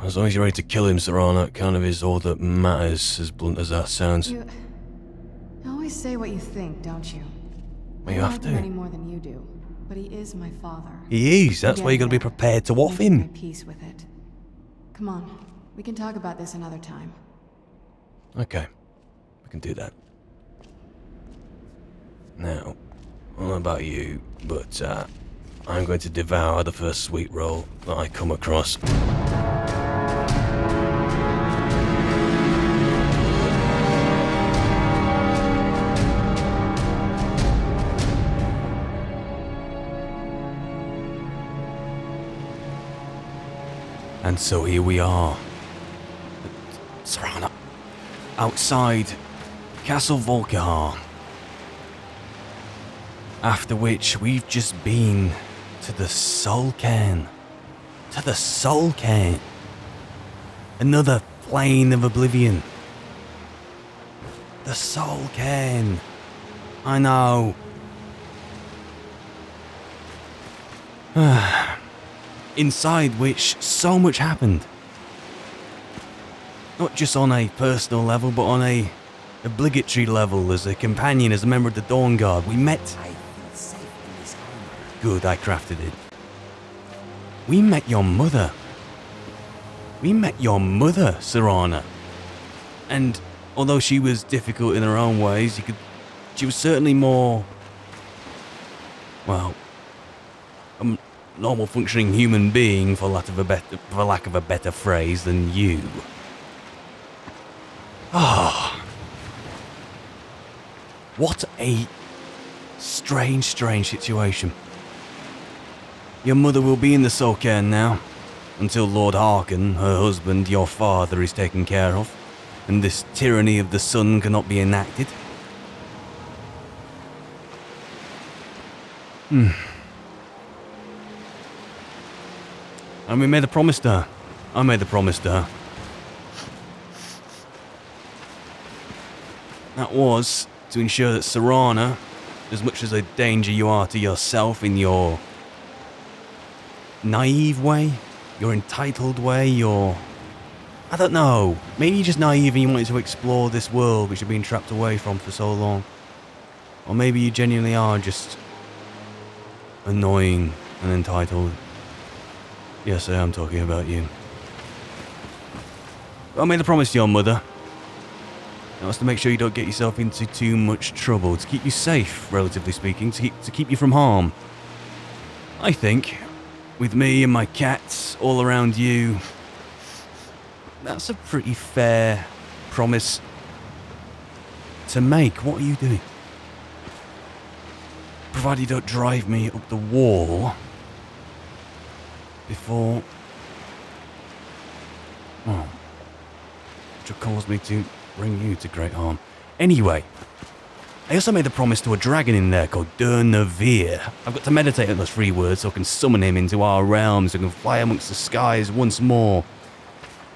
as long as you're ready to kill him, Serana, it kind of is all that matters, as blunt as that sounds. You always say what you think, don't you? Well, you have to. Any more than you do, but he is my father. He is, that's why you gotta be prepared to off him. Make peace with it. Come on, we can talk about this another time. Okay, we can do that. Now, I don't know about you, but I'm going to devour the first sweet roll that I come across. And so here we are. Serana, outside Castle Volkihar. After which we've just been to the Soul Cairn. To the Soul Cairn. Another plane of oblivion. The Soul Cairn. I know. Inside which so much happened. Not just on a personal level, but on a obligatory level as a companion, as a member of the Dawnguard. We met... Good, I crafted it. We met your mother. We met your mother, Serana. And although she was difficult in her own ways, she was certainly more... well... a normal functioning human being, for lack of a better phrase, than you. Ah, what a strange situation. Your mother will be in the Soul Cairn now, until Lord Harkin, her husband, your father, is taken care of, and this tyranny of the sun cannot be enacted. And we made a promise to her. I made the promise to her. That was to ensure that Serana, as much as a danger you are to yourself in your naive way, your entitled way, your... I don't know. Maybe you're just naive and you wanted to explore this world which you've been trapped away from for so long. Or maybe you genuinely are just annoying and entitled. Yes, I am talking about you. But I made a promise to your mother. That was to make sure you don't get yourself into too much trouble, to keep you safe, relatively speaking, to keep you from harm. I think, with me and my cats all around you, that's a pretty fair promise to make. What are you doing? Provided you don't drive me up the wall before... oh. Which will cause me to bring you to great harm. Anyway, I also made a promise to a dragon in there called Durnavir. I've got to meditate on those 3 words so I can summon him into our realms and can fly amongst the skies once more.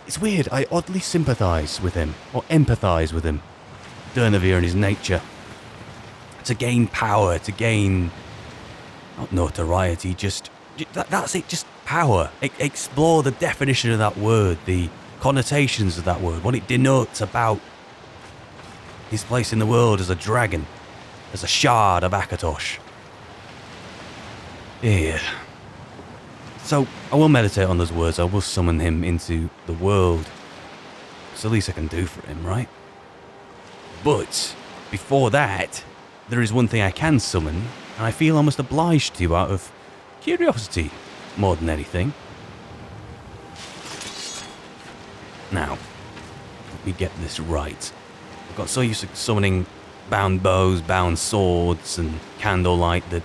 It's weird, I oddly sympathise with him, or empathise with him. Durnavir and his nature. To gain power, to gain... not notoriety, just... that's it, just power. Explore the definition of that word, the connotations of that word, what it denotes about his place in the world as a dragon, as a shard of Akatosh. Yeah. So, I will meditate on those words, I will summon him into the world. It's the least I can do for him, right? But, before that, there is one thing I can summon, and I feel almost obliged to out of curiosity, more than anything. Now, let me get this right. I've got so used to summoning bound bows, bound swords, and candlelight that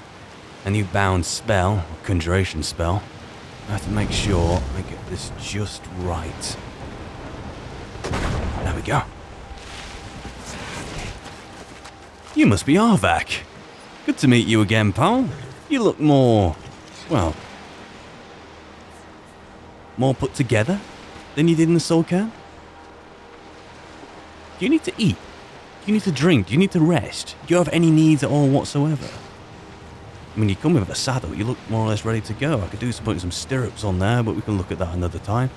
a new bound spell, or conjuration spell, I have to make sure I get this just right. There we go. You must be Arvak. Good to meet you again, pal. You look more, well, more put together than you did in the Soul Cairn. Do you need to eat? Do you need to drink? Do you need to rest? Do you have any needs at all whatsoever? I mean, you come with a saddle, you look more or less ready to go. I could do some putting some stirrups on there, but we can look at that another time.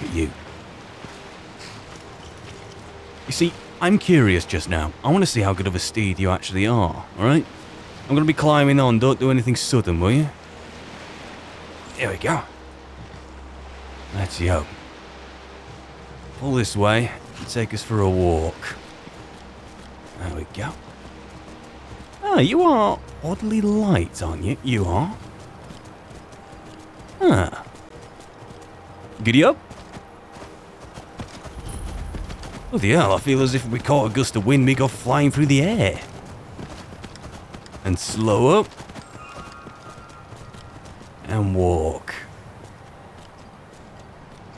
look at you. You see, I'm curious just now. I want to see how good of a steed you actually are, alright? I'm going to be climbing on. Don't do anything sudden, will you? Here we go. Let's go. Pull this way and take us for a walk. There we go. Ah, you are oddly light, aren't you? You are. Huh. Giddy up. Bloody hell, I feel as if we caught a gust of wind, we go flying through the air. And slow up. And walk.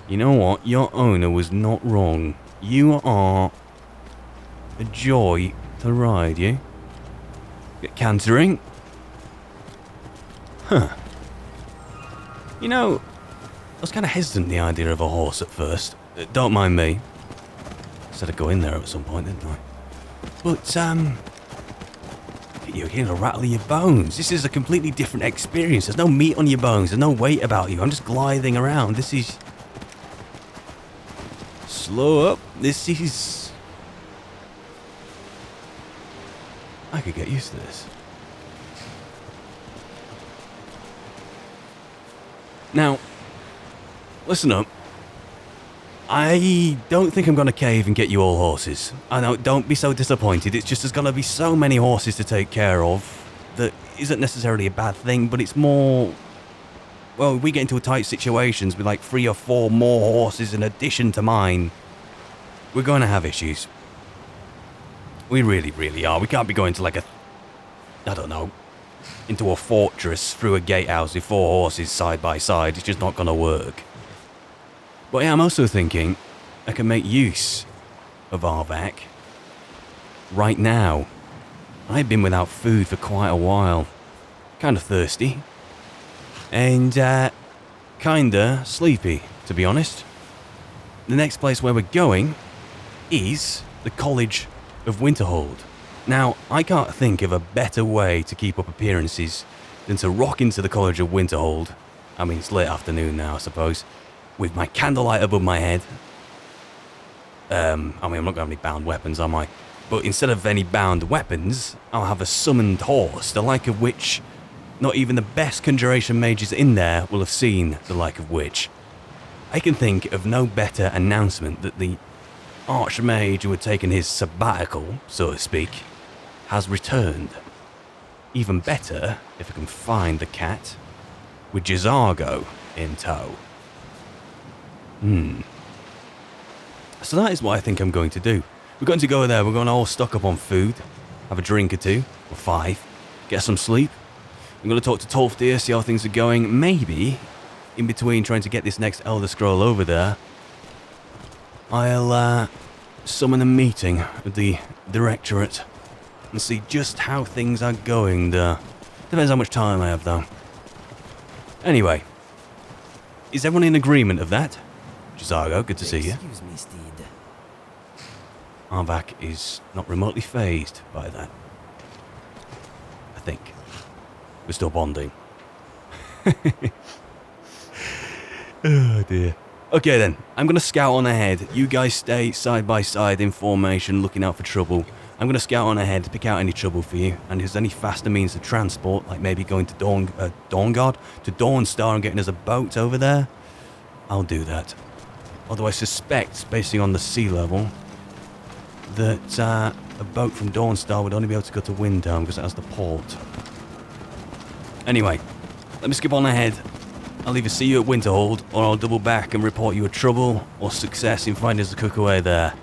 You know what? Your owner was not wrong. You are a joy to ride, you. Get cantering. Huh. You know, I was kind of hesitant the idea of a horse at first. Don't mind me. Said I'd go in there at some point, didn't I? But, you're hearing the rattle of your bones. This is a completely different experience. There's no meat on your bones. There's no weight about you. I'm just gliding around. This is... Slow up. This is... I could get used to this. Now, listen up. I don't think I'm going to cave and get you all horses. I know, don't be so disappointed. It's just there's going to be so many horses to take care of that isn't necessarily a bad thing, but it's more... Well, we get into tight situations with like 3 or 4 more horses in addition to mine. We're going to have issues. We really, really are. We can't be going to like a... I don't know. Into a fortress through a gatehouse with 4 horses side by side. It's just not going to work. But yeah, I'm also thinking I can make use of Arvak right now. I've been without food for quite a while. Kind of thirsty. And kinda sleepy, to be honest. The next place where we're going is the College of Winterhold. Now, I can't think of a better way to keep up appearances than to rock into the College of Winterhold. I mean, it's late afternoon now, I suppose. With my candlelight above my head. I mean, I'm not going to have any bound weapons, am I? But instead of any bound weapons, I'll have a summoned horse, the like of which not even the best conjuration mages in there will have seen the like of which. I can think of no better announcement that the archmage who had taken his sabbatical, so to speak, has returned. Even better if I can find the cat with Jizargo in tow. So that is what I think I'm going to do. We're going to go there, we're going to all stock up on food, have a drink or 2, or 5, get some sleep. I'm going to talk to Tolfdir, see how things are going. Maybe, in between trying to get this next Elder Scroll over there, I'll summon a meeting with the Directorate and see just how things are going there. Depends how much time I have, though. Anyway, is everyone in agreement of that? Jizargo, good to see you. Excuse me, Steed. Arvak is not remotely phased by that. I think. We're still bonding. Oh dear. Okay then, I'm going to scout on ahead. You guys stay side by side in formation, looking out for trouble. I'm going to scout on ahead, pick out any trouble for you, and if there's any faster means of transport, like maybe going to Dawnguard, to Dawnstar and getting us a boat over there, I'll do that. Although I suspect, basing on the sea level, that a boat from Dawnstar would only be able to go to Windhelm because it has the port. Anyway, let me skip on ahead. I'll either see you at Winterhold, or I'll double back and report you a trouble or success in finding us a cook away there.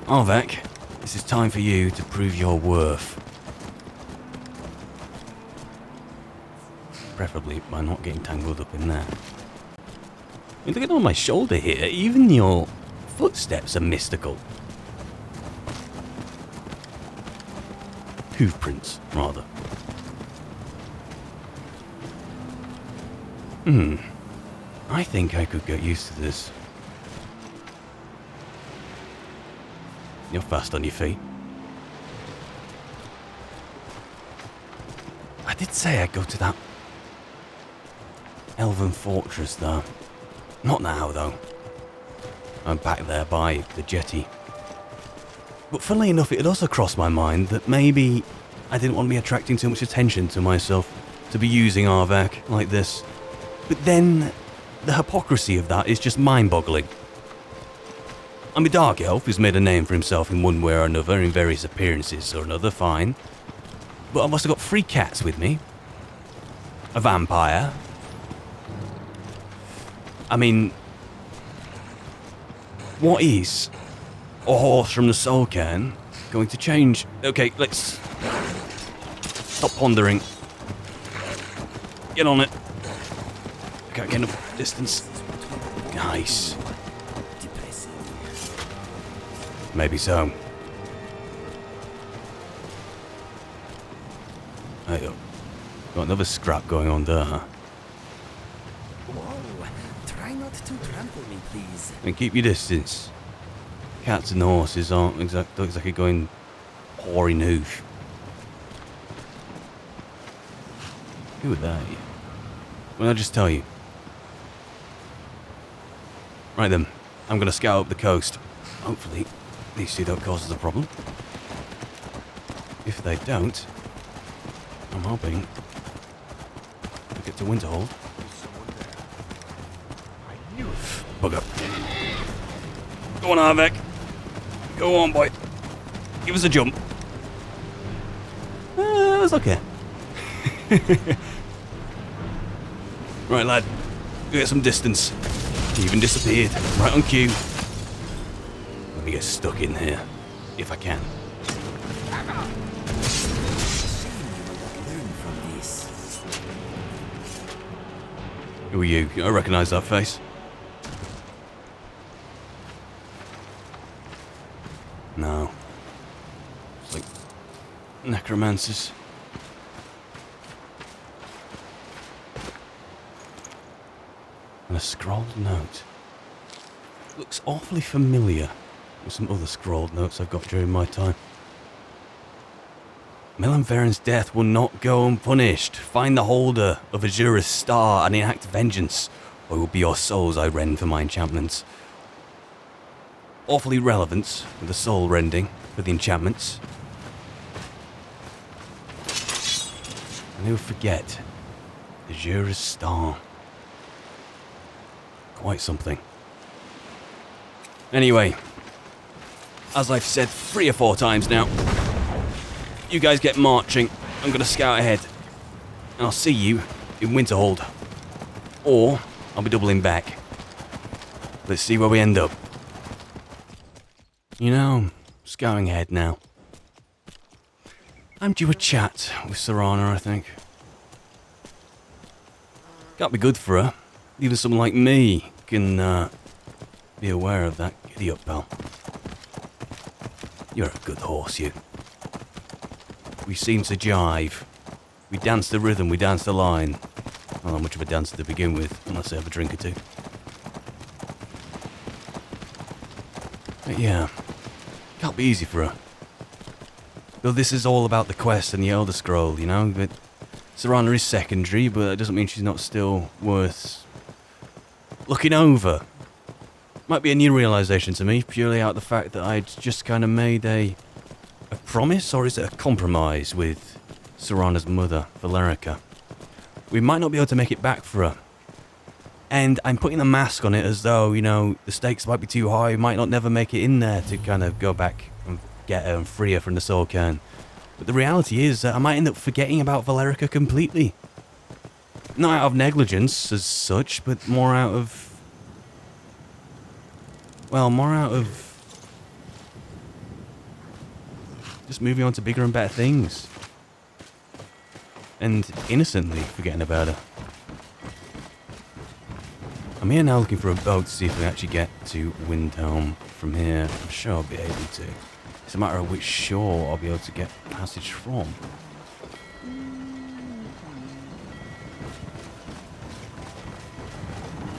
Arvak, this is time for you to prove your worth. Preferably by not getting tangled up in that. I mean, look at on my shoulder here. Even your footsteps are mystical. Hoof prints, rather. I think I could get used to this. You're fast on your feet. I did say I'd go to that Elven fortress, though. Not now, though. I'm back there by the jetty. But funnily enough, it had also crossed my mind that maybe I didn't want to be attracting too much attention to myself to be using Arvak like this. But then, the hypocrisy of that is just mind-boggling. I'm a dark elf who's made a name for himself in one way or another in various appearances or another, fine. But I've also got 3 cats with me. A vampire. I mean, what is a horse from the Soul Cairn going to change? Okay, let's stop pondering. Get on it. I can't get enough distance. Nice. Maybe so. Hey, got another scrap going on there, huh? Whoa, try not to trample me, please. And keep your distance. Cats and horses aren't exactly going pawing hoof. Who are they? Well, I'll just tell you. Right then, I'm going to scout up the coast. Hopefully, these 2 don't cause us a problem. If they don't, I'm hoping we get to Winterhold. Bugger. Go on, Arvak. Go on, boy. Give us a jump. That was okay. Right, lad. Get some distance. He even disappeared. Right on cue. Let me get stuck in here. If I can. Who are you? I recognise that face. No. It's like necromancers. And a scrawled note. Looks awfully familiar with some other scrawled notes I've got during my time. Melanveren's death will not go unpunished. Find the holder of Azura's star and enact vengeance, or it will be your souls I rend for my enchantments. Awfully relevant with the soul rending for the enchantments. And who would forget Azura's star? Quite something. Anyway, as I've said 3 or 4 times now, you guys get marching. I'm going to scout ahead. And I'll see you in Winterhold. Or I'll be doubling back. Let's see where we end up. You know, scouting ahead now. I'm due a chat with Serana, I think. Can't be good for her. Even someone like me can be aware of that. Giddy up, pal. You're a good horse, you. We seem to jive. We dance the rhythm, we dance the line. I'm not much of a dancer to begin with, unless I have a drink or 2. But yeah, can't be easy for her. Though this is all about the quest and the Elder Scroll, you know, but Serana is secondary, but that doesn't mean she's not still worth looking over. Might be a new realization to me, purely out of the fact that I'd just kind of made a promise, or is it a compromise with Serana's mother, Valerica? We might not be able to make it back for her. And I'm putting the mask on it as though, you know, the stakes might be too high, we might not never make it in there to kind of go back and get her and free her from the Soul Cairn. But the reality is that I might end up forgetting about Valerica completely. Not out of negligence as such, but more out of... well, more out of... just moving on to bigger and better things. And innocently forgetting about her. I'm here now looking for a boat to see if we actually get to Windhelm from here. I'm sure I'll be able to. It's a matter of which shore I'll be able to get passage from.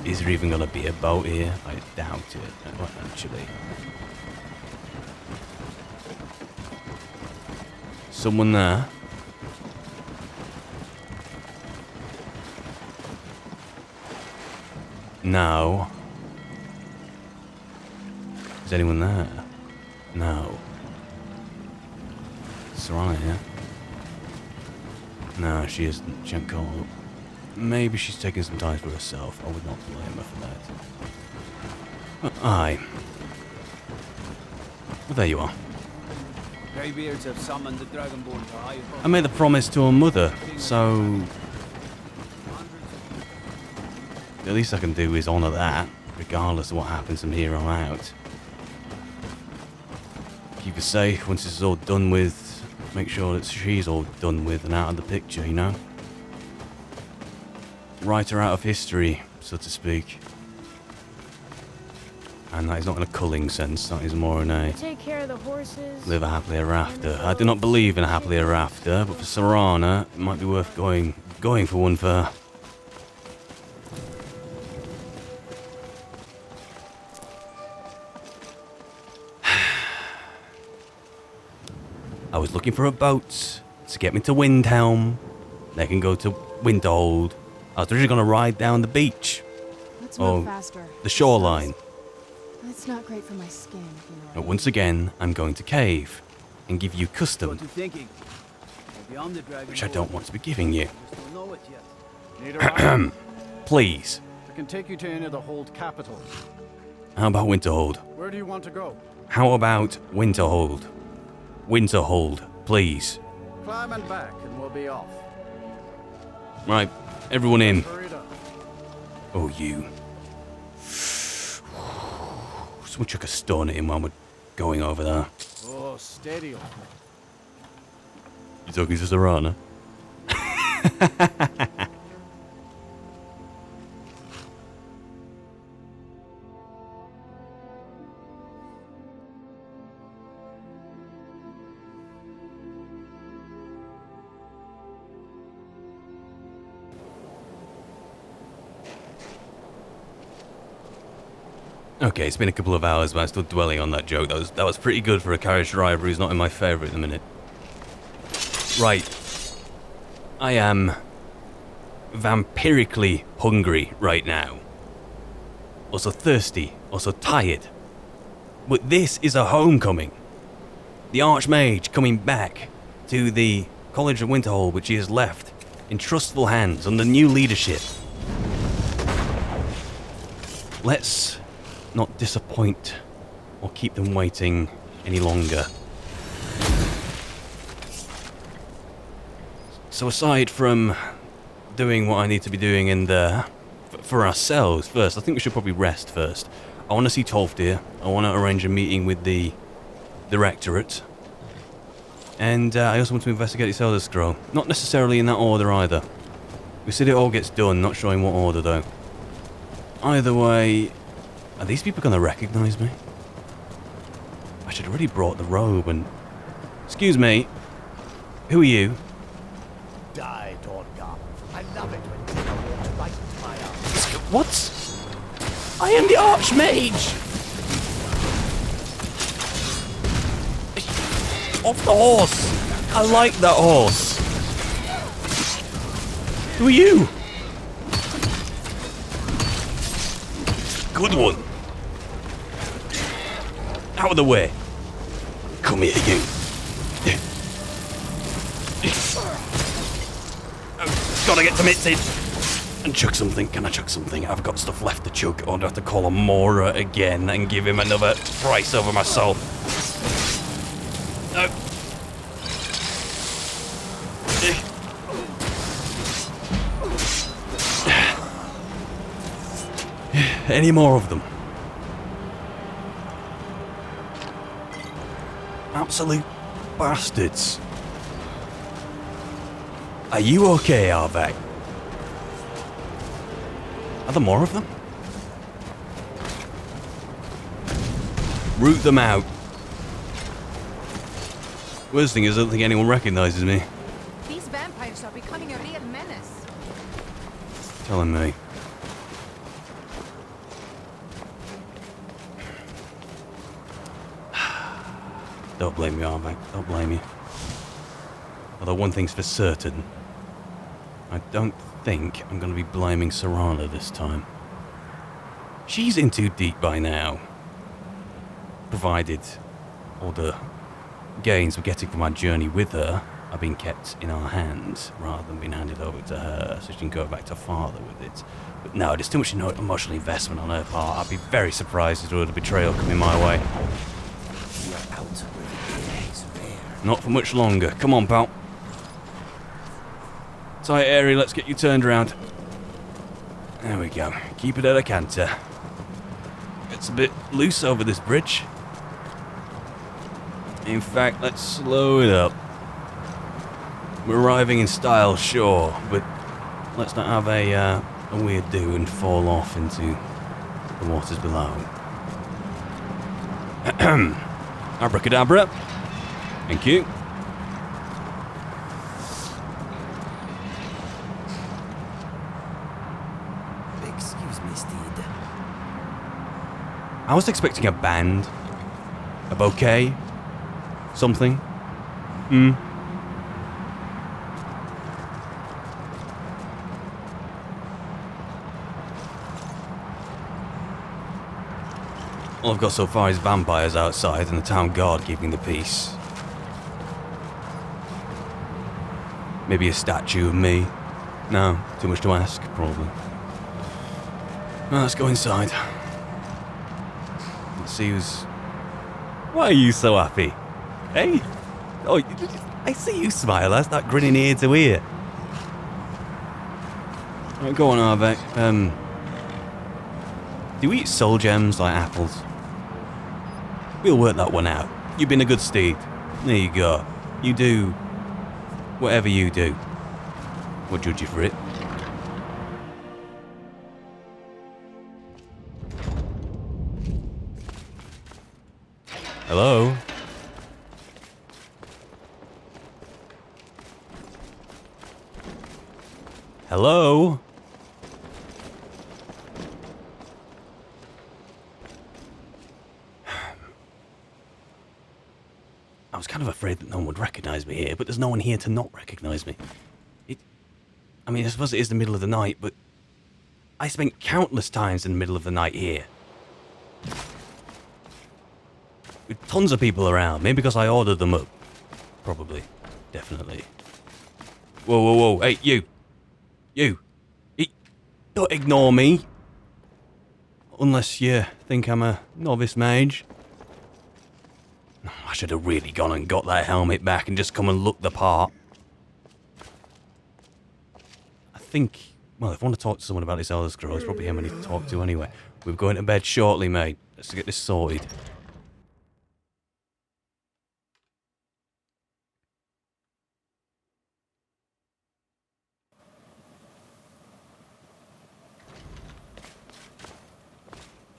Is there even going to be a boat here? I doubt it, actually. Someone there. No. Is anyone there? No. Serana here? No, she isn't. She ain't caught up. Maybe she's taking some time for herself. I would not blame her for that. But aye. Well, there you are. Greybeards have summoned the Dragonborn to high I made the promise to her mother, so the least I can do is honour that, regardless of what happens from here on out. Keep her safe once this is all done with. Make sure that she's all done with and out of the picture, you know? Write her out of history, so to speak. And that is not in a culling sense, that is more in a Take care of the horses. live a happily ever after. I do not believe in a happily ever after, but for Serana, it might be worth going for one for her. I was looking for a boat to get me to Windhelm. They can go to Winterhold. I was originally going to ride down the beach. Let's Oh, move faster. the shoreline. It's not great for my skin, if you know what I But mean. once again, I'm going to cave and give you custom, What you thinking? We're beyond the Dragonborn. which I don't want to be giving you. Just don't know it yet. Need a ride? Please. I can take you to any of the hold capitals. How about Winterhold? Where do you want to go? How about Winterhold? Winterhold, please. Climb and back, and we'll be off. Right, everyone in. Hurry it up. Oh, you. Someone chuck a stone at him while we're going over there. Oh, steady. You talking to Serana? Okay, it's been a couple of hours, but I'm still dwelling on that joke. That was pretty good for a carriage driver who's not in my favourite at the minute. Right. I am vampirically hungry right now. Also thirsty, also tired. But this is a homecoming. The Archmage coming back to the College of Winterhold, which he has left in trustful hands under new leadership. Let's not disappoint or keep them waiting any longer. So aside from doing what I need to be doing in there, for ourselves first, I think we should probably rest first. I want to see Tolfdir. I want to arrange a meeting with the Rectorate. And I also want to investigate this Elder Scroll. Not necessarily in that order either. We said it all gets done, not showing what order though. Either way, are these people going to recognize me? I should have already brought the robe and... Excuse me. Who are you? Die, Dawnguard. I love it when people walk right into my arms. What? I am the Archmage! Off the horse! I like that horse. Who are you? Good one. Out of the way. Come here, you. I've gotta get to Mitzi and chuck something. Can I chuck something? I've got stuff left to chuck. Or do I have to call a Mora again and give him another price over my soul? No. Any more of them? Absolute bastards. Are you okay, Arvak? Are there more of them? Root them out. Worst thing is, I don't think anyone recognizes me. These vampires are becoming a real menace. Telling me. Don't blame me, Arvak. Don't blame you. Although one thing's for certain. I don't think I'm going to be blaming Serana this time. She's in too deep by now. Provided all the gains we're getting from our journey with her are being kept in our hands rather than being handed over to her so she can go back to father with it. But no, there's too much emotional investment on her part. I'd be very surprised if there were a betrayal coming my way. You're out with it is rare. Not for much longer. Come on, pal. Tight area, let's get you turned around. There we go. Keep it at a canter. It's a bit loose over this bridge. In fact, let's slow it up. We're arriving in style, sure, but let's not have a weird do and fall off into the waters below. Abracadabra. Thank you. Excuse me, Steed. I was expecting a band, a bouquet, something. All I've got so far is vampires outside and the town guard keeping the peace. Maybe a statue of me. No, too much to ask, probably. Well, let's go inside. Let's see who's... Why are you so happy? Hey? Oh, I see you smile. That's not grinning ear to ear. Right, go on, Arvek. Do you eat soul gems like apples? We'll work that one out. You've been a good steed. There you go. You do whatever you do. We'll judge you for it. Hello? Hello? I was kind of afraid that no one would recognize me here, but there's no one here to not recognize me. I mean, I suppose it is the middle of the night, but I spent countless times in the middle of the night here. With tons of people around, maybe because I ordered them up. Probably. Definitely. Whoa, whoa, whoa. Hey, you. You. Don't ignore me. Unless you think I'm a novice mage. I should have really gone and got that helmet back and just come and look the part. I think, well, if I want to talk to someone about this Elder Scroll, it's probably him I need to talk to anyway. We're going to bed shortly, mate. Let's get this sorted.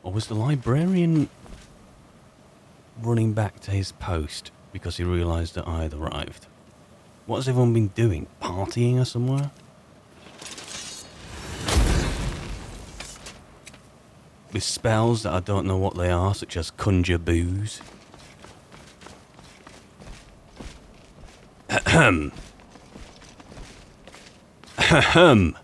Or was the librarian running back to his post because he realised that I had arrived? What has everyone been doing? Partying or somewhere? With spells that I don't know what they are, such as conjure booze. Ahem. Ahem.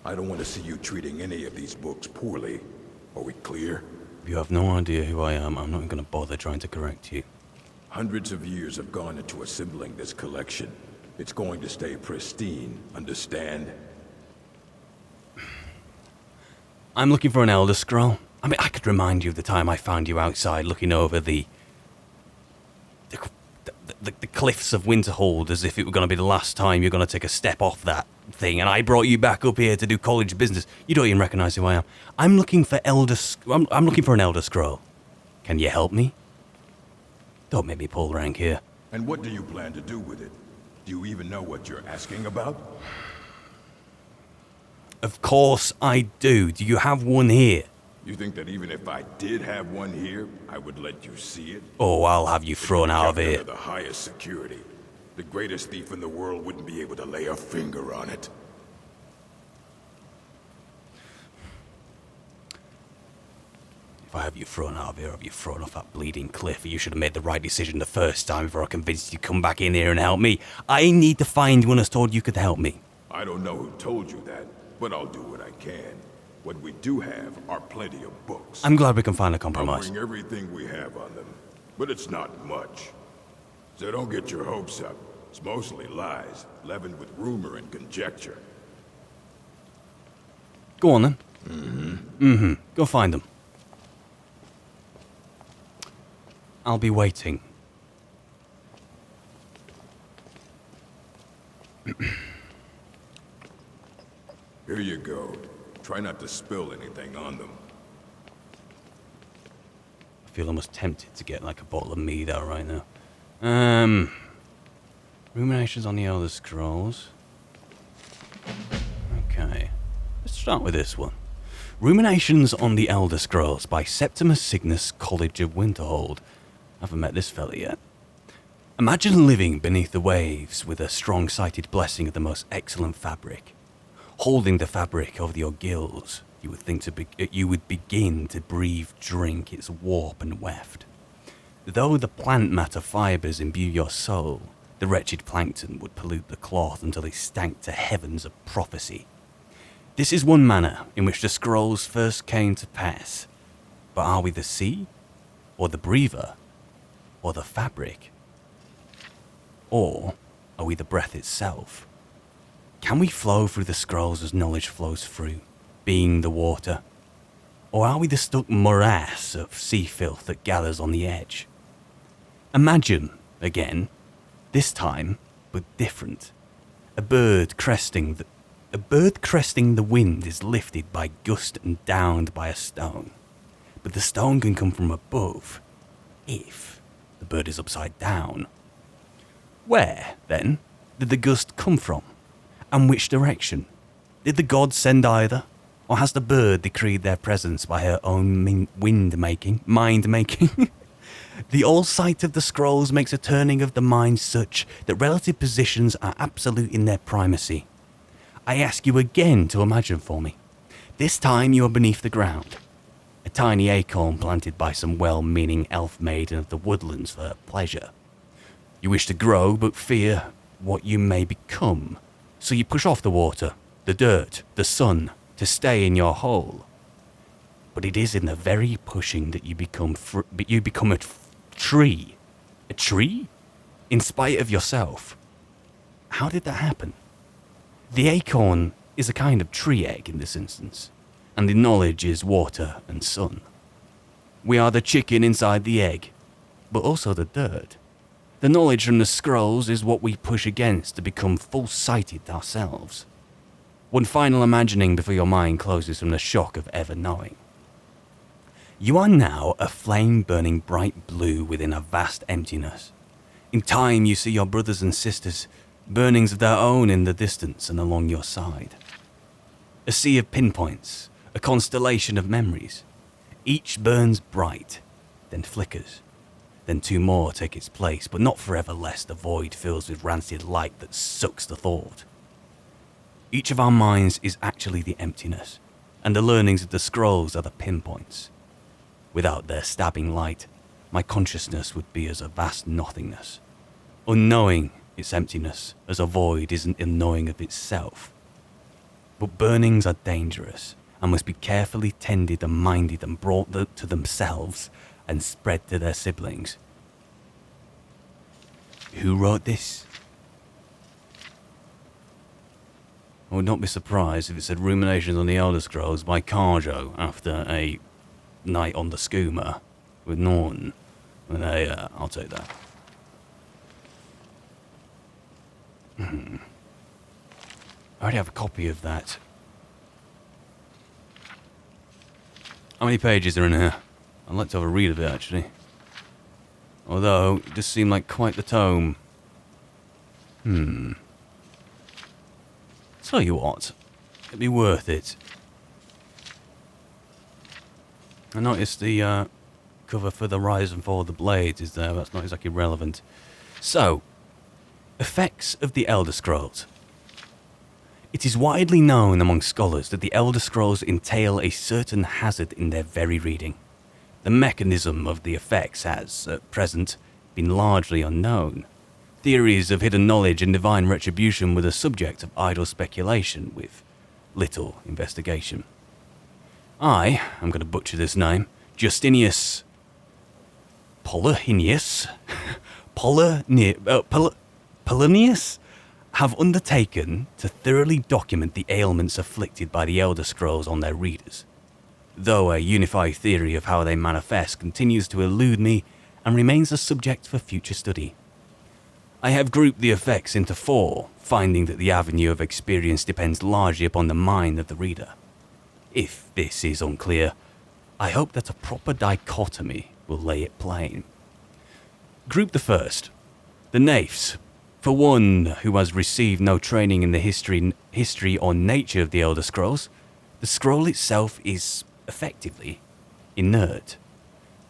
I don't want to see you treating any of these books poorly. Are we clear? You have no idea who I am. I'm not going to bother trying to correct you. Hundreds of years have gone into assembling this collection. It's going to stay pristine, understand? I'm looking for an Elder Scroll. I mean, I could remind you of the time I found you outside looking over the cliffs of Winterhold as if it were going to be the last time you're going to take a step off that thing, and I brought you back up here to do college business. You don't even recognise who I am. I'm looking for I'm looking for an Elder Scroll. Can you help me? Don't make me pull rank here. And what do you plan to do with it? Do you even know what you're asking about? Of course I do. Do you have one here? You think that even if I did have one here, I would let you see it? Oh, I'll have you thrown out of here. Under the highest security. The greatest thief in the world wouldn't be able to lay a finger on it. If If I have you thrown out of here, have you thrown off that bleeding cliff, you should have made the right decision the first time before I convinced you to come back in here and help me. I need to find one who's told you could help me. I don't know who told you that, but I'll do what I can. What we do have are plenty of books. I'm glad we can find a I'll compromise. bring everything we have on them, but it's not much. So don't get your hopes up. It's mostly lies, leavened with rumor and conjecture. Go on then. Go find them. I'll be waiting. Here you go. Try not to spill anything on them. I feel almost tempted to get like a bottle of mead out right now. Ruminations on the Elder Scrolls. Okay. Let's start with this one. Ruminations on the Elder Scrolls by Septimus Cygnus, College of Winterhold. I haven't met this fella yet. Imagine living beneath the waves with a strong-sighted blessing of the most excellent fabric. Holding the fabric over your gills, you would begin to breathe, drink its warp and weft. Though the plant matter fibres imbue your soul, the wretched plankton would pollute the cloth until they stank to heavens of prophecy. This is one manner in which the scrolls first came to pass. But are we the sea, or the breather, or the fabric? Or are we the breath itself? Can we flow through the scrolls as knowledge flows through, being the water? Or are we the stuck morass of sea filth that gathers on the edge? Imagine, again, this time, but different. A bird cresting the wind is lifted by gust and downed by a stone. But the stone can come from above, if the bird is upside down. Where, then, did the gust come from? And which direction? Did the gods send either? Or has the bird decreed their presence by her own mind-making? The all-sight of the scrolls makes a turning of the mind such that relative positions are absolute in their primacy. I ask you again to imagine for me. This time you are beneath the ground. A tiny acorn planted by some well-meaning elf maiden of the woodlands for her pleasure. You wish to grow, but fear what you may become. So you push off the water, the dirt, the sun, to stay in your hole. But it is in the very pushing that you become a tree. A tree? In spite of yourself. How did that happen? The acorn is a kind of tree egg in this instance, and the knowledge is water and sun. We are the chicken inside the egg, but also the dirt. The knowledge from the scrolls is what we push against to become full-sighted ourselves. One final imagining before your mind closes from the shock of ever knowing. You are now a flame burning bright blue within a vast emptiness. In time you see your brothers and sisters, burnings of their own in the distance and along your side. A sea of pinpoints, a constellation of memories. Each burns bright, then flickers. Then two more take its place, but not forever, lest the void fills with rancid light that sucks the thought. Each of our minds is actually the emptiness, and the learnings of the scrolls are the pinpoints. Without their stabbing light, my consciousness would be as a vast nothingness, unknowing its emptiness as a void isn't unknowing of itself. But burnings are dangerous, and must be carefully tended and minded and brought to themselves and spread to their siblings. Who wrote this? I would not be surprised if it said Ruminations on the Elder Scrolls by Carjo after a night on the schooner with Norton. I'll take that. I already have a copy of that. How many pages are in here? I'd like to have a read of it, actually. Although, it does seem like quite the tome. Tell you what, it'd be worth it. I noticed the cover for the Rise and Fall of the Blades is there, but that's not exactly relevant. So, effects of the Elder Scrolls. It is widely known among scholars that the Elder Scrolls entail a certain hazard in their very reading. The mechanism of the effects has, at present, been largely unknown. Theories of hidden knowledge and divine retribution were the subject of idle speculation with little I'm going to butcher this name, Justinius Polonius, Polonius, have undertaken to thoroughly document the ailments afflicted by the Elder Scrolls on their readers, though a unified theory of how they manifest continues to elude me and remains a subject for future study. I have grouped the effects into 4, finding that the avenue of experience depends largely upon the mind of the reader. If this is unclear, I hope that a proper dichotomy will lay it plain. Group the first, the Naifs. For one who has received no training in the history or nature of the Elder Scrolls, the scroll itself is, effectively, inert.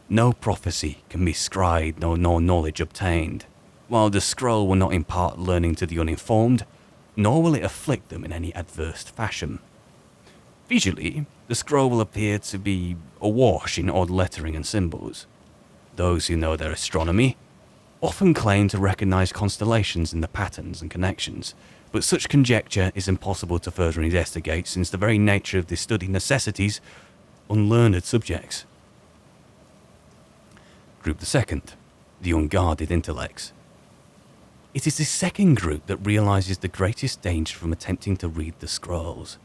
No prophecy can be scribed nor knowledge obtained, while the scroll will not impart learning to the uninformed, nor will it afflict them in any adverse fashion. Visually, the scroll will appear to be awash in odd lettering and symbols. Those who know their astronomy often claim to recognize constellations in the patterns and connections, but such conjecture is impossible to further investigate since the very nature of this study necessitates unlearned subjects. Group the second, the unguarded intellects. It is this second group that realizes the greatest danger from attempting to read the scrolls.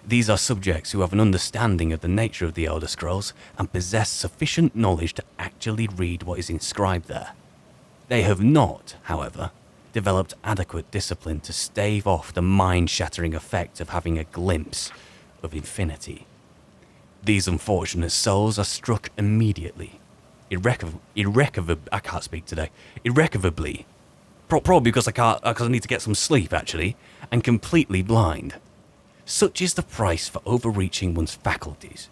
These are subjects who have an understanding of the nature of the Elder Scrolls and possess sufficient knowledge to actually read what is inscribed there. They have not, however, developed adequate discipline to stave off the mind-shattering effect of having a glimpse of infinity. These unfortunate souls are struck immediately, irrecoverably, probably because I need to get some sleep actually, and completely blind. Such is the price for overreaching one's faculties.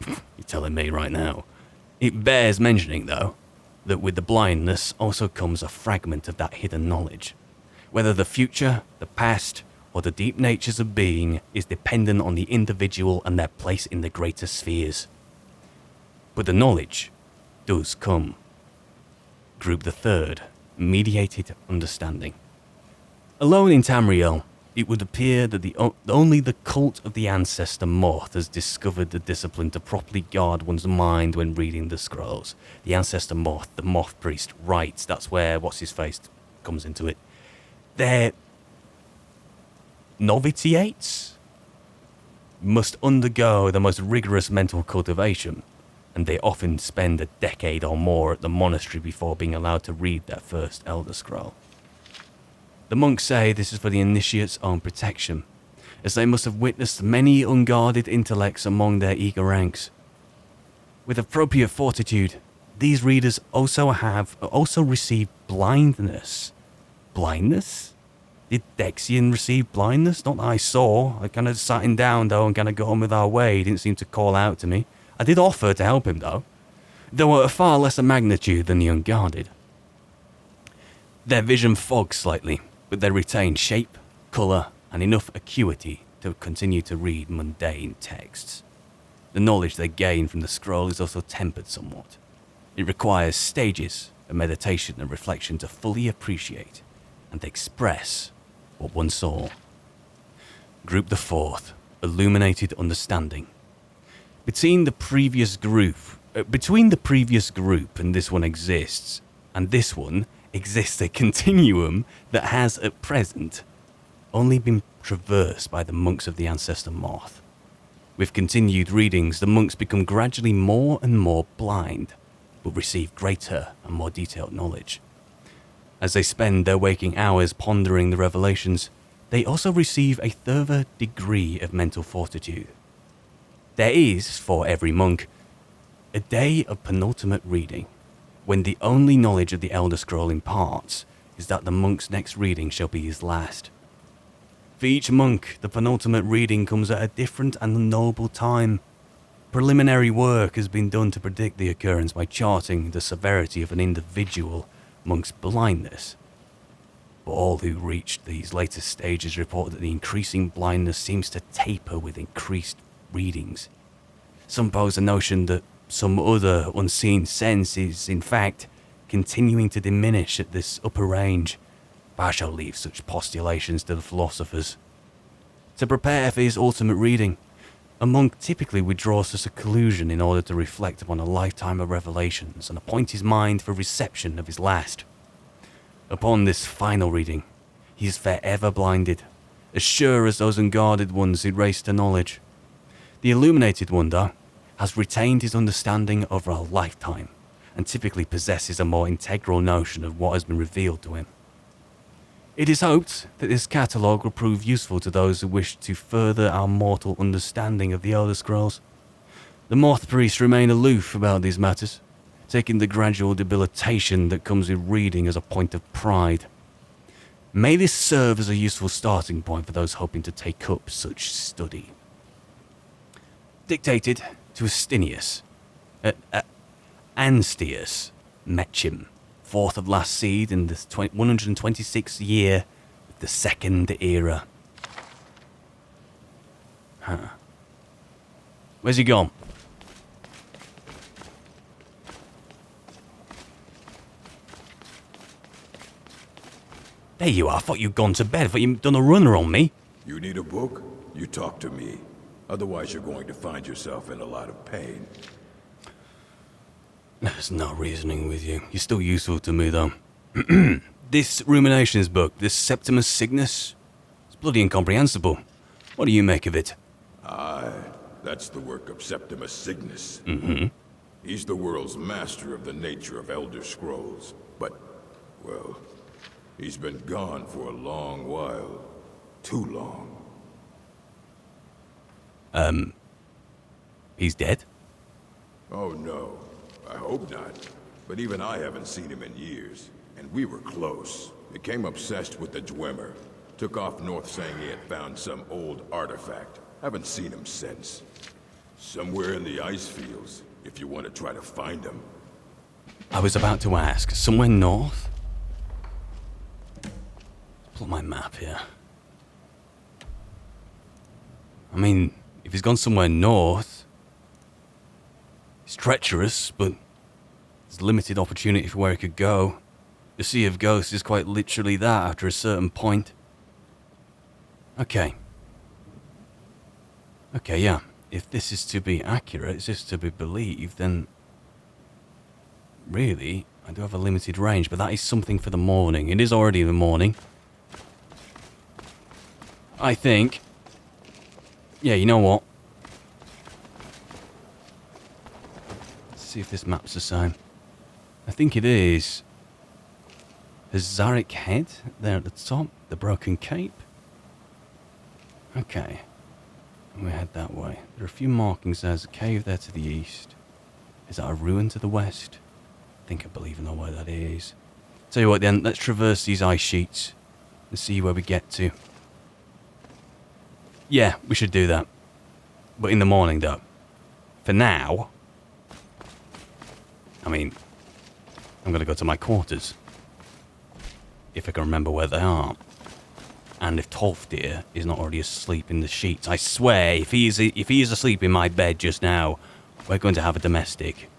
You're telling me right now. It bears mentioning, though, that with the blindness also comes a fragment of that hidden knowledge. Whether the future, the past, or the deep natures of being is dependent on the individual and their place in the greater spheres. But the knowledge does come. Group the third, mediated understanding. Alone in Tamriel, it would appear that only the cult of the ancestor Moth has discovered the discipline to properly guard one's mind when reading the scrolls. The ancestor Moth, the Moth priest, writes, that's where what's-his-face comes into it. Their novitiates must undergo the most rigorous mental cultivation, and they often spend a decade or more at the monastery before being allowed to read their first Elder Scroll. The monks say this is for the initiate's own protection, as they must have witnessed many unguarded intellects among their eager ranks. With appropriate fortitude, these readers also receive blindness. Blindness? Did Dexian receive blindness? Not that I saw. I kind of sat him down though and kind of got on with our way. He didn't seem to call out to me. I did offer to help him though at a far lesser magnitude than the unguarded. Their vision fogs slightly, but they retain shape, colour, and enough acuity to continue to read mundane texts. The knowledge they gain from the scroll is also tempered somewhat. It requires stages of meditation and reflection to fully appreciate and express what one saw. Group the fourth, illuminated understanding. Between the previous group and this one exists a continuum that has, at present, only been traversed by the monks of the ancestor Moth. With continued readings, the monks become gradually more and more blind, but receive greater and more detailed knowledge. As they spend their waking hours pondering the revelations, they also receive a further degree of mental fortitude. There is, for every monk, a day of penultimate reading, when the only knowledge of the Elder Scroll imparts is that the monk's next reading shall be his last. For each monk, the penultimate reading comes at a different and unknowable time. Preliminary work has been done to predict the occurrence by charting the severity of an individual monk's blindness. But all who reached these later stages report that the increasing blindness seems to taper with increased readings. Some pose the notion that some other unseen sense is, in fact, continuing to diminish at this upper range, but I shall leave such postulations to the philosophers. To prepare for his ultimate reading, a monk typically withdraws to seclusion in order to reflect upon a lifetime of revelations and appoint his mind for reception of his last. Upon this final reading, he is forever blinded, as sure as those unguarded ones who race to knowledge. The illuminated one, though, has retained his understanding over a lifetime, and typically possesses a more integral notion of what has been revealed to him. It is hoped that this catalogue will prove useful to those who wish to further our mortal understanding of the Elder Scrolls. The Moth Priests remain aloof about these matters, taking the gradual debilitation that comes with reading as a point of pride. May this serve as a useful starting point for those hoping to take up such study. Dictated to Anstius Mechim, 4th of last seed in the 126th year of the Second Era. Where's he gone? There you are. I thought you'd gone to bed. I thought you'd done a runner on me. You need a book? You talk to me. Otherwise, you're going to find yourself in a lot of pain. There's no reasoning with you. You're still useful to me, though. This Ruminations book, this Septimus Cygnus, it's bloody incomprehensible. What do you make of it? Aye, that's the work of Septimus Cygnus. Mm-hmm. He's the world's master of the nature of Elder Scrolls. But, well, he's been gone for a long while. Too long. He's dead? Oh no, I hope not. But even I haven't seen him in years. And we were close. Became obsessed with the Dwemer. Took off north saying he had found some old artifact. Haven't seen him since. Somewhere in the ice fields, if you want to try to find him. I was about to ask, somewhere north? Pull my map here. I mean, if he's gone somewhere north, it's treacherous, but there's limited opportunity for where he could go. The Sea of Ghosts is quite literally that after a certain point. Okay, yeah. If this is to be accurate, if this is to be believed, then really, I do have a limited range, but that is something for the morning. It is already the morning. I think. Yeah, you know what? Let's see if this map's the same. I think it is. Hazaric Head there at the top, the Broken Cape. Okay. We head that way. There are a few markings. There's a cave there to the east. Is that a ruin to the west? I think I believe I know where that is. Tell you what then, let's traverse these ice sheets and see where we get to. Yeah, we should do that. But in the morning, though. For now, I mean, I'm going to go to my quarters. If I can remember where they are. And if Tolfdir is not already asleep in the sheets. I swear, if he is asleep in my bed just now, we're going to have a domestic.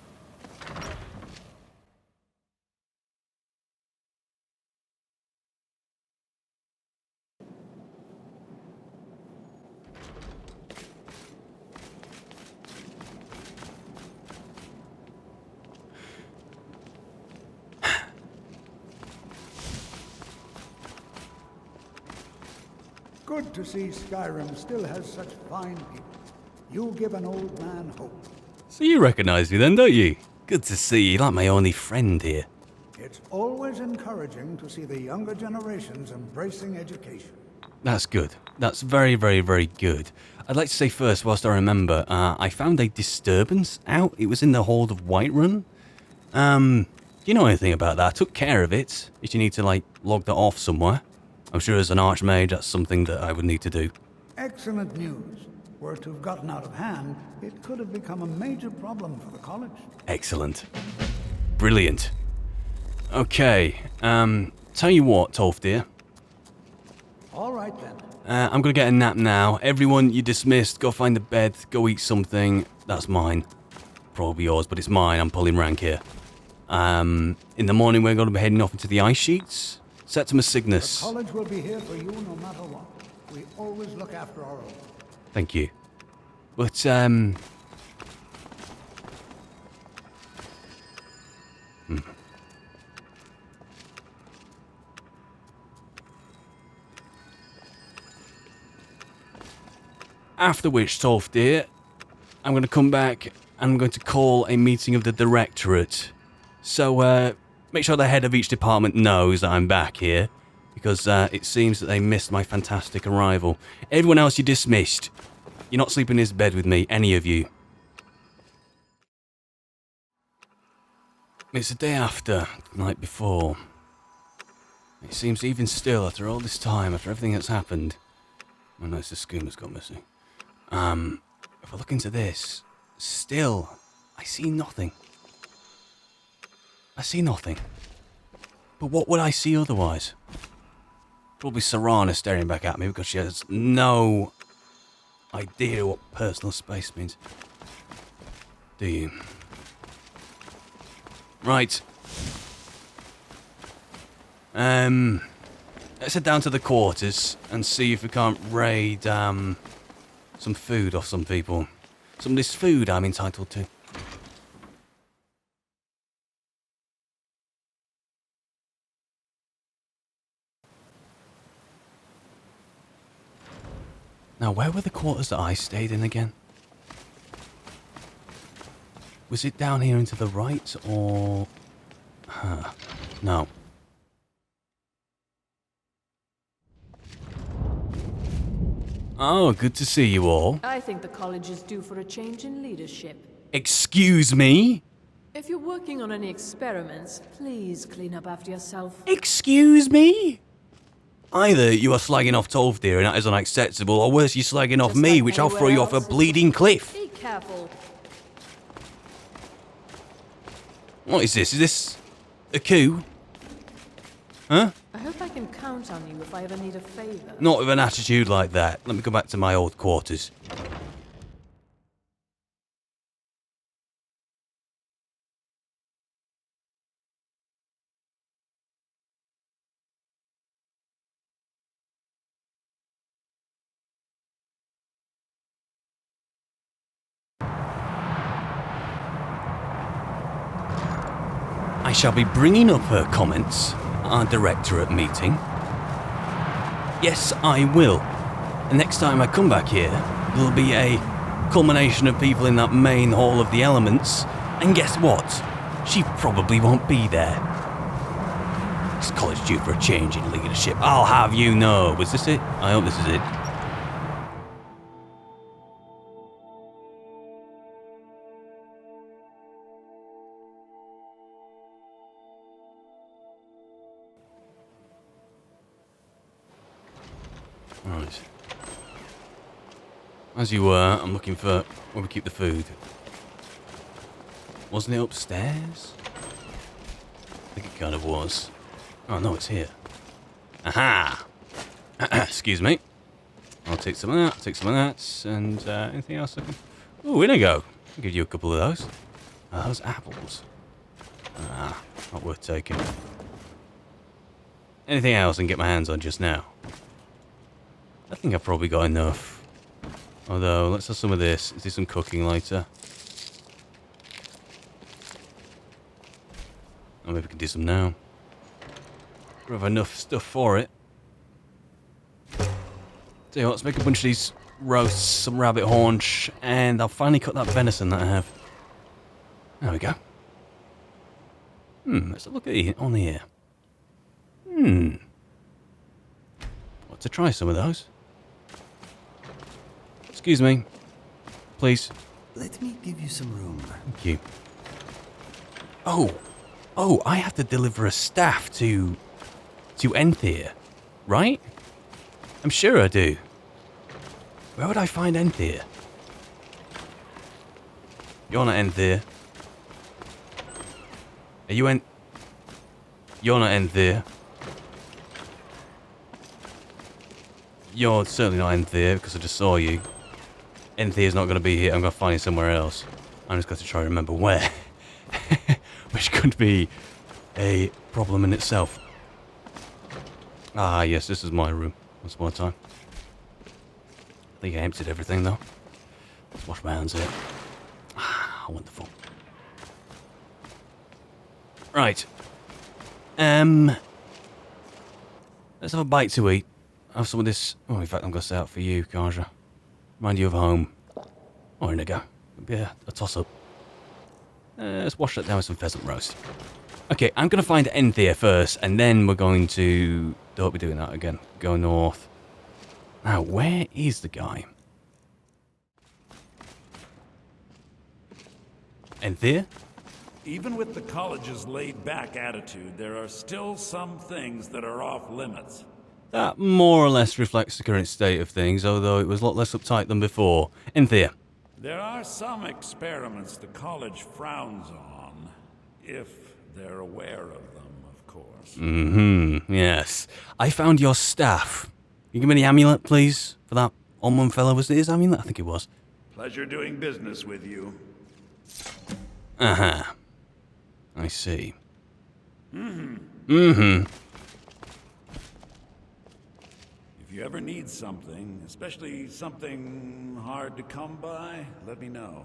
Good to see Skyrim still has such fine people. You give an old man hope. So you recognise me then, don't you? Good to see you, like my only friend here. It's always encouraging to see the younger generations embracing education. That's good. That's very, very, very good. I'd like to say first, whilst I remember, I found a disturbance out. It was in the hold of Whiterun. Do you know anything about that? I took care of it. If you need to, like, log that off somewhere. I'm sure as an archmage, that's something that I would need to do. Excellent news. Were it to have gotten out of hand, it could have become a major problem for the college. Excellent. Brilliant. Okay, tell you what, Tolfdir. All right, then. I'm gonna get a nap now. Everyone, you dismissed. Go find a bed. Go eat something. That's mine. probably yours, but it's mine. I'm pulling rank here. In the morning, we're going to be heading off into the ice sheets. Septimus Cygnus. College will be here for you no matter what. We always look after our own. Thank you. But, After which, Tolf dear, I'm going to come back and I'm going to call a meeting of the Directorate. So, make sure the head of each department knows that I'm back here, because it seems that they missed my fantastic arrival. Everyone else, you're dismissed. You're not sleeping in this bed with me, any of you. It's the day after, the night before. It seems even still, after all this time, after everything that's happened. Oh no, it's the schooner's gone missing. If I look into this, still, I see nothing. I see nothing. But what would I see otherwise? Probably Serana staring back at me because she has no idea what personal space means. Do you? Right. Let's head down to the quarters and see if we can't raid, some food off some people. Some of this food I'm entitled to. Now, where were the quarters that I stayed in again? Was it down here and to the right, or... No. Oh, good to see you all. I think the college is due for a change in leadership. Excuse me? If you're working on any experiments, please clean up after yourself. Excuse me? Either you are slagging off Tolfdir and that is unacceptable, or worse, you're slagging off Just me, like which I'll throw you off a anywhere else. bleeding cliff. Be careful. What is this? Is this a coup? Huh? I hope I can count on you if I ever need a favor. Not with an attitude like that. Let me go back to my old quarters. I shall be bringing up her comments at our directorate meeting. Yes, I will. And next time I come back here, there'll be a culmination of people in that main hall of the elements. And guess what? She probably won't be there. This college due for a change in leadership. I'll have you know. Was this it? I hope this is it. Right. As you were, I'm looking for where we keep the food. Wasn't it upstairs? I think it kind of was. Oh no, it's here. Aha! Excuse me. I'll take some of that, take some of that, and anything else I can... Ooh, Inigo! I'll give you a couple of those. Those apples. Ah, not worth taking. Anything else I can get my hands on just now? I think I've probably got enough. Although, let's have some of this. Let's do some cooking later. Or maybe we can do some now. We have enough stuff for it. Tell you what, let's make a bunch of these roasts, some rabbit haunch, and I'll finally cut that venison that I have. There we go. Let's have a look at it on here. Want to try some of those? Excuse me. Please. Let me give you some room. Thank you. Oh, I have to deliver a staff to Enthir, right? I'm sure I do. Where would I find Enthir? You're not Enthir. Are you You're not Enthir. You're certainly not Enthir because I just saw you. Enthir's not going to be here. I'm going to find you somewhere else. I'm just got to try to remember where. Which could be a problem in itself. Ah, yes, this is my room. Once upon a time. I think I emptied everything, though. Let's wash my hands here. Ah, wonderful. Right. Let's have a bite to eat. Have some of this. Oh, in fact, I'm going to set out for you, Kaja. Remind you of home. Or Inigo. It'll be a toss-up. Let's wash that down with some pheasant roast. Okay, I'm going to find Enthea first, and then we're going to... Don't be doing that again. Go north. Now, where is the guy? Enthea? Even with the college's laid-back attitude, there are still some things that are off-limits. That more or less reflects the current state of things, although it was a lot less uptight than before. Enthea. There are some experiments the college frowns on, if they're aware of them, of course. Mm-hmm, yes. I found your staff. Can you give me the amulet, please? For that Onman fellow, was it his amulet? I think it was. Pleasure doing business with you. Uh-huh. I see. Mm-hmm. Mm-hmm. If you ever need something, especially something hard to come by, let me know.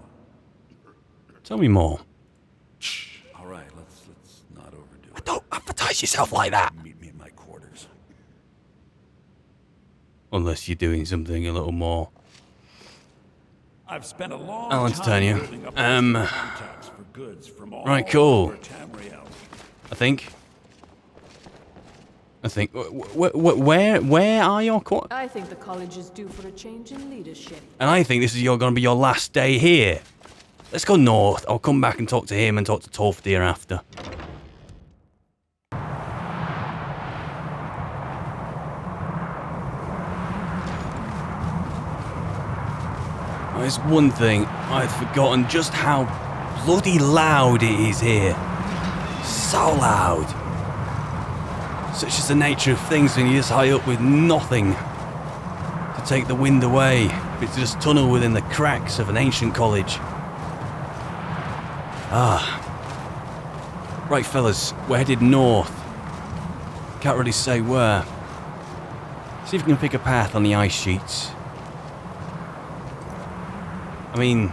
Tell me more. All right, let's not overdo it. Don't advertise yourself like that. Meet me in my quarters. Unless you're doing something a little more. I've spent a long I'll entertain you. building up contacts for goods from all Right, cool. over Tamriel. I think. Where are your quarters? I think the college is due for a change in leadership. And I think this is going to be your last day here. Let's go north. I'll come back and talk to him and talk to Torfdir after. There's one thing I'd forgotten, just how bloody loud it is here. So loud. Such is the nature of things when you're just high up with nothing to take the wind away. It's just tunnel within the cracks of an ancient college. Ah. Right, fellas, we're headed north. Can't really say where. See if we can pick a path on the ice sheets. I mean...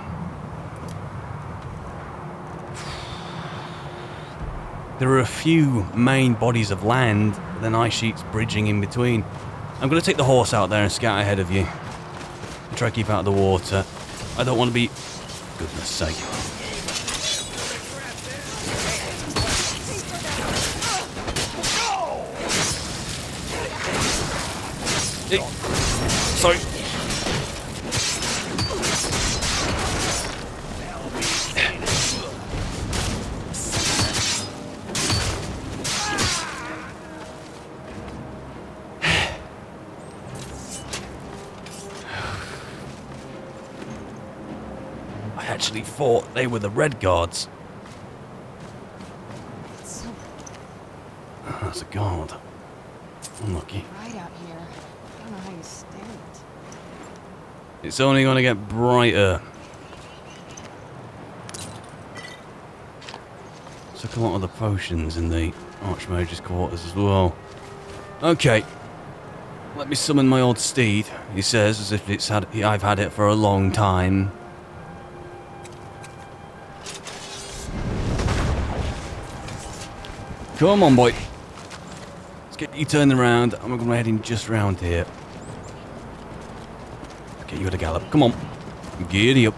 There are a few main bodies of land, then ice sheets bridging in between. I'm going to take the horse out there and scout ahead of you. Try to keep out of the water. I don't want to be... Goodness sake. Sorry. I actually thought they were the Red Guards. Oh, that's a guard. Unlucky. Right out here. I don't know how you stand it. It's only going to get brighter. Took a lot of the potions in the Archmage's quarters as well. Okay. Let me summon my old steed, he says, as if I've had it for a long time. Come on, boy. Let's get you turned around. I'm going to head in just round here. Get you at a gallop. Come on. Giddy up.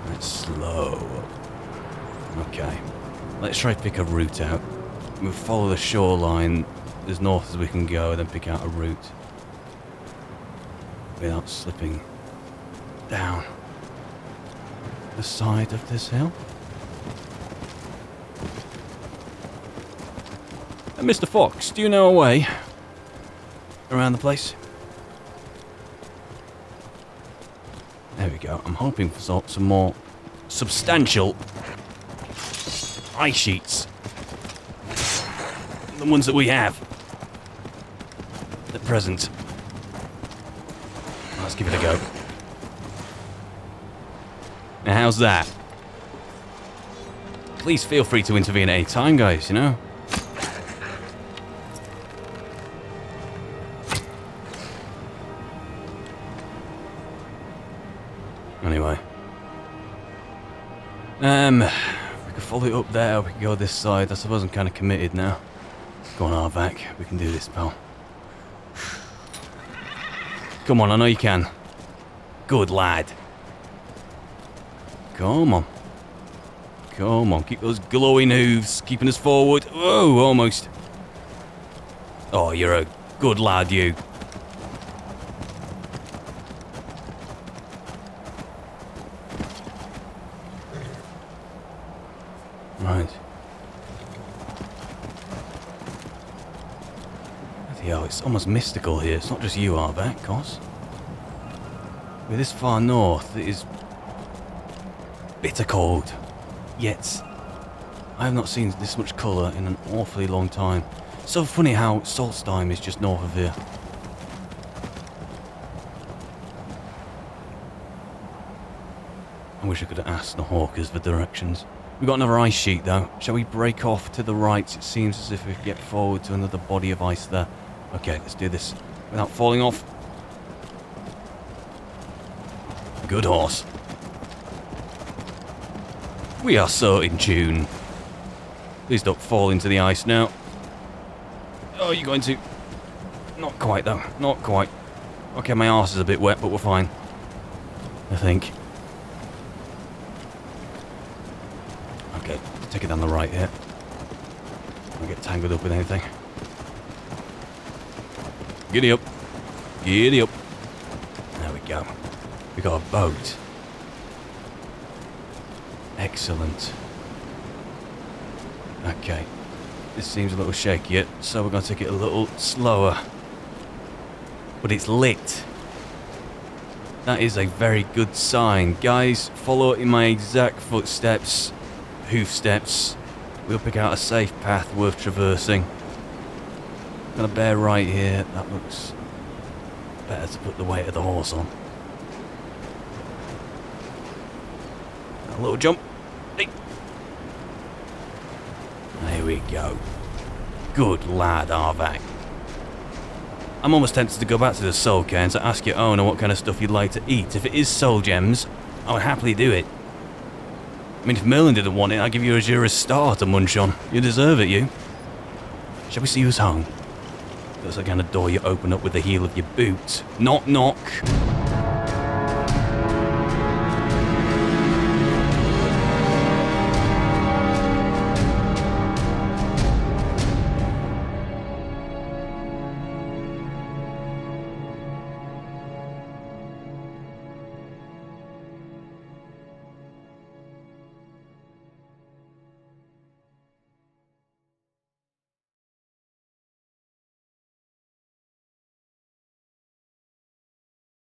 Let's slow. Okay. Let's try to pick a route out. We'll follow the shoreline as north as we can go, and then pick out a route without slipping down the side of this hill. And Mr. Fox, do you know a way around the place? There we go. I'm hoping for some more substantial ice sheets than the ones that we have at present. Let's give it a go. Now, how's that? Please feel free to intervene at any time, guys, you know? Anyway. We could follow it up there, we could go this side. I suppose I'm kind of committed now. Go on, Arvak. We can do this, pal. Come on, I know you can. Good lad. Come on. Come on, keep those glowing hooves, keeping us forward. Whoa, almost. Oh, you're a good lad, you. Right. Bloody hell, it's almost mystical here. It's not just you, Arvak, of course. We're this far north, it is bitter cold. Yet, I have not seen this much colour in an awfully long time. So funny how Solstheim is just north of here. I wish I could have asked the hawkers for directions. We've got another ice sheet though. Shall we break off to the right? It seems as if we could get forward to another body of ice there. Okay, let's do this without falling off. Good horse. We are so in tune. Please don't fall into the ice now. Oh, you're going to... Not quite, though. Not quite. Okay, my arse is a bit wet, but we're fine. I think. Okay, take it down the right here. Don't get tangled up with anything. Giddy up. Giddy up. There we go. We got a boat. Excellent. Okay. This seems a little shaky, so we're going to take it a little slower. But it's lit. That is a very good sign. Guys, follow in my exact footsteps, hoof steps. We'll pick out a safe path worth traversing. Gonna bear right here. That looks better to put the weight of the horse on. A little jump. There we go. Good lad, Arvak. I'm almost tempted to go back to the soul cairn to ask your owner what kind of stuff you'd like to eat. If it is soul gems, I would happily do it. I mean, if Merlin didn't want it, I'd give you a Jura's star to munch on. You deserve it, you. Shall we see who's home? Looks like kind of door you open up with the heel of your boot. Knock, knock.